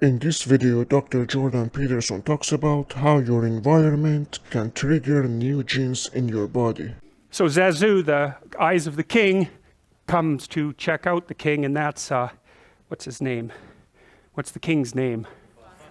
In this video, Dr. Jordan Peterson talks about how your environment can trigger new genes in your body. So Zazu, the eyes of the king, comes to check out the king, and that's, what's his name? What's the king's name?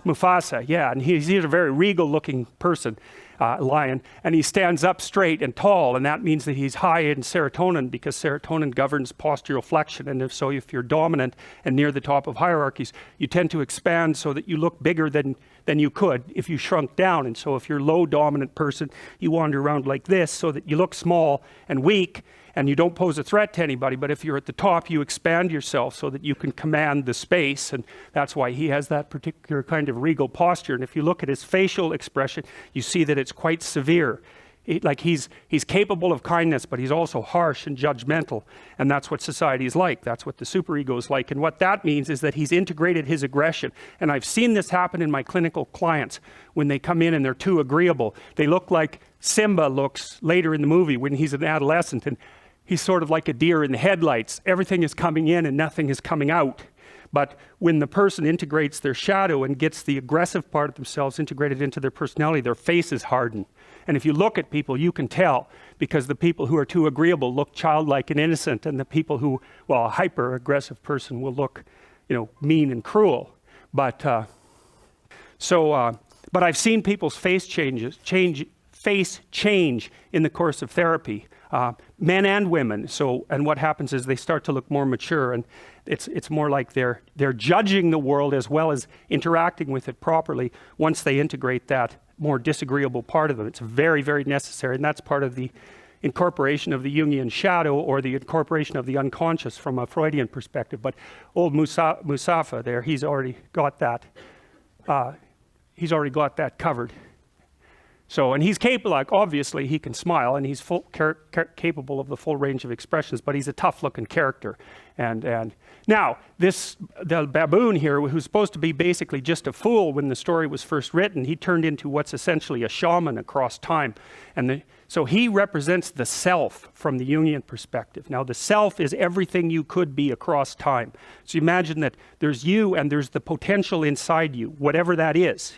Mufasa, yeah, and he's a very regal-looking person, lion, and he stands up straight and tall, and that means that he's high in serotonin because serotonin governs postural flexion, and if you're dominant and near the top of hierarchies, you tend to expand so that you look bigger than you could if you shrunk down. And so if you're a low dominant person, you wander around like this so that you look small and weak, and you don't pose a threat to anybody. But if you're at the top, you expand yourself so that you can command the space, and that's why he has that particular kind of regal posture. And if you look at his facial expression, you see that it's quite severe. He's capable of kindness, but he's also harsh and judgmental, and that's what society is like. That's what the superego is like. And what that means is that he's integrated his aggression. And I've seen this happen in my clinical clients when they come in and they're too agreeable. They look like Simba looks later in the movie when he's an adolescent, and he's sort of like a deer in the headlights. Everything is coming in and nothing is coming out. But when the person integrates their shadow and gets the aggressive part of themselves integrated into their personality, their faces harden. And if you look at people, you can tell, because the people who are too agreeable look childlike and innocent, and the people who, well, a hyper-aggressive person will look, mean and cruel. But I've seen people's face change in the course of therapy, men and women. And what happens is they start to look more mature, and it's more like they're judging the world as well as interacting with it properly once they integrate that more disagreeable part of them. It's very, very necessary, and that's part of the incorporation of the Jungian shadow, or the incorporation of the unconscious from a Freudian perspective. But old Musafa there, he's already got that covered. So, and he's capable, obviously he can smile, and he's capable of the full range of expressions, but he's a tough-looking character. And now, the baboon here, who's supposed to be basically just a fool when the story was first written, he turned into what's essentially a shaman across time. So he represents the self from the Jungian perspective. Now, the self is everything you could be across time. So you imagine that there's you and there's the potential inside you, whatever that is,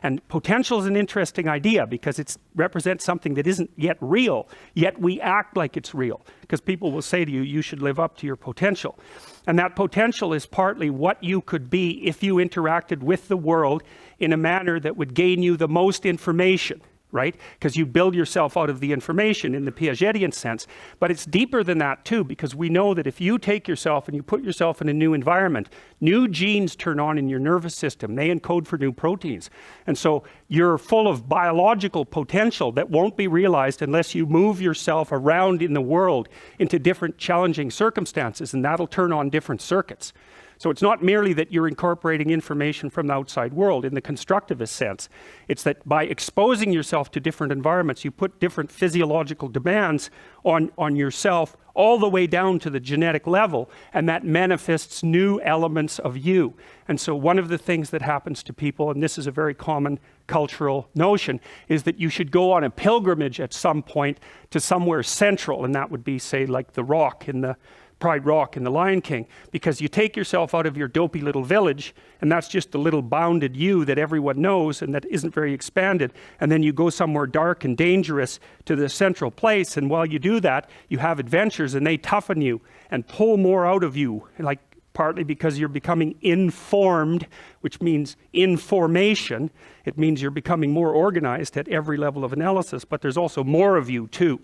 And potential is an interesting idea because it represents something that isn't yet real, yet we act like it's real. Because people will say to you, you should live up to your potential. And that potential is partly what you could be if you interacted with the world in a manner that would gain you the most information. Right? Because you build yourself out of the information in the Piagetian sense. But it's deeper than that too, because we know that if you take yourself and you put yourself in a new environment, new genes turn on in your nervous system. They encode for new proteins. And so you're full of biological potential that won't be realized unless you move yourself around in the world into different challenging circumstances, and that'll turn on different circuits. So it's not merely that you're incorporating information from the outside world in the constructivist sense. It's that by exposing yourself to different environments, you put different physiological demands on yourself all the way down to the genetic level, and that manifests new elements of you. And so one of the things that happens to people, and this is a very common cultural notion, is that you should go on a pilgrimage at some point to somewhere central, and that would be, say, like the Rock in the Pride Rock in The Lion King, because you take yourself out of your dopey little village, and that's just the little bounded you that everyone knows and that isn't very expanded, and then you go somewhere dark and dangerous to the central place, and while you do that, you have adventures, and they toughen you and pull more out of you, like partly because you're becoming informed, which means information. It means you're becoming more organized at every level of analysis, but there's also more of you too.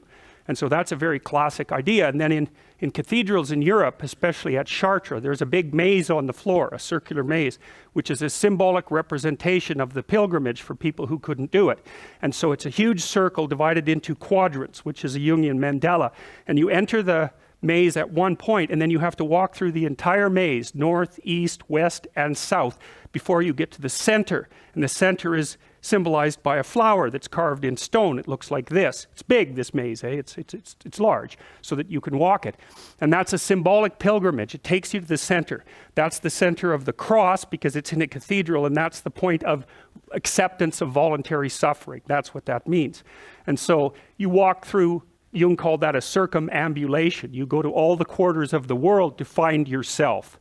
And so that's a very classic idea. And then in cathedrals in Europe, especially at Chartres, there's a big maze on the floor, a circular maze, which is a symbolic representation of the pilgrimage for people who couldn't do it. And so it's a huge circle divided into quadrants, which is a Jungian mandala. And you enter the maze at one point, and then you have to walk through the entire maze, north, east, west, and south, before you get to the center. And the center is symbolized by a flower that's carved in stone. It looks like this. It's big, this maze, eh? It's large, so that you can walk it. And that's a symbolic pilgrimage. It takes you to the center. That's the center of the cross, because it's in a cathedral, and that's the point of acceptance of voluntary suffering. That's what that means. And so you walk through, Jung called that a circumambulation. You go to all the quarters of the world to find yourself.